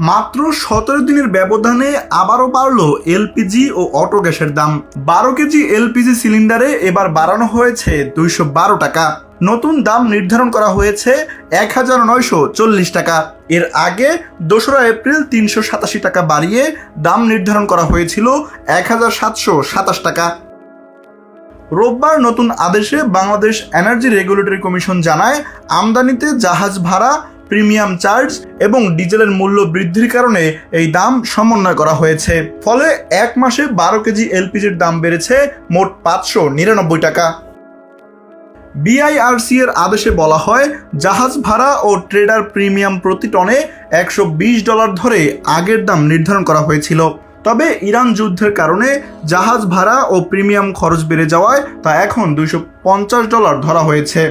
মাত্র 17 দিনের ব্যবধানে আবারও বাড়ল এলপিজি ও অটো গ্যাসের দাম। 12 কেজি এলপিজি সিলিন্ডারে এবার বাড়ানো হয়েছে 212 টাকা। নতুন দাম নির্ধারণ করা হয়েছে 1940 টাকা। এর আগে 2রা এপ্রিল 387 টাকা বাড়িয়ে দাম নির্ধারণ করা হয়েছিল 1727 টাকা। রোববার নতুন আদেশে বাংলাদেশ এনার্জি রেগুলেটরি কমিশন জানায়, আমদানিতে জাহাজ ভাড়া, প্রিমিয়াম চার্জ এবং ডিজেলের মূল্য বৃদ্ধির কারণে এই দাম সমন্বয় করা হয়েছে। ফলে এক মাসে 12 কেজি এলপিজির দাম বেড়েছে মোট 599 টাকা। বিআইআরসি এর আদেশে বলা হয়, জাহাজ ভাড়া ও ট্রেডার প্রিমিয়াম প্রতি টনে $120 ধরে আগের দাম নির্ধারণ করা হয়েছিল। তবে ইরান যুদ্ধের কারণে জাহাজ ভাড়া ও প্রিমিয়াম খরচ বেড়ে যাওয়ায় তা এখন $250 ধরা হয়েছে।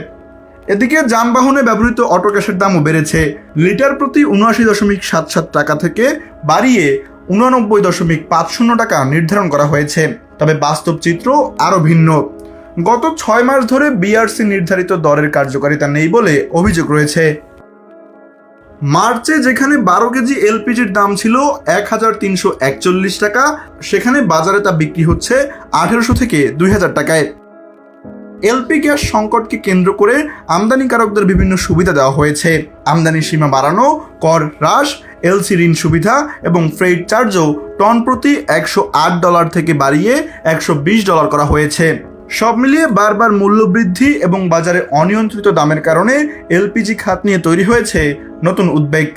এদিকে যানবাহনে ব্যবহৃত অটো গ্যাসের দামও বেড়েছে। লিটার প্রতি ৭৯.৭৭ টাকা থেকে বাড়িয়ে ৮৯.৫০ টাকা নির্ধারণ করা হয়েছে। তবে বাস্তব চিত্র আরও ভিন্ন। গত 6 মাস ধরে বিআরসি নির্ধারিত দরের কার্যকারিতা নেই বলে অভিযোগ রয়েছে। মার্চে যেখানে 12 কেজি এলপিজির দাম ছিল ১৩৪১ টাকা, সেখানে বাজারে তা বিক্রি হচ্ছে ১৮০০ থেকে ২০০০ টাকায়। এলপি গ্যাস সংকটকে কেন্দ্র করে আমদানিকারকদের বিভিন্ন সুবিধা দেওয়া হয়েছে। আমদানির সীমা বাড়ানো, কর হ্রাস, এলসি ঋণ সুবিধা এবং ফ্রেট চার্জও টন প্রতি $108 থেকে বাড়িয়ে $120 করা হয়েছে। সব মিলিয়ে বারবার মূল্য বৃদ্ধি এবং বাজারে অনিয়ন্ত্রিত দামের কারণে এলপিজি খাত নিয়ে তৈরি হয়েছে নতুন উদ্বেগ।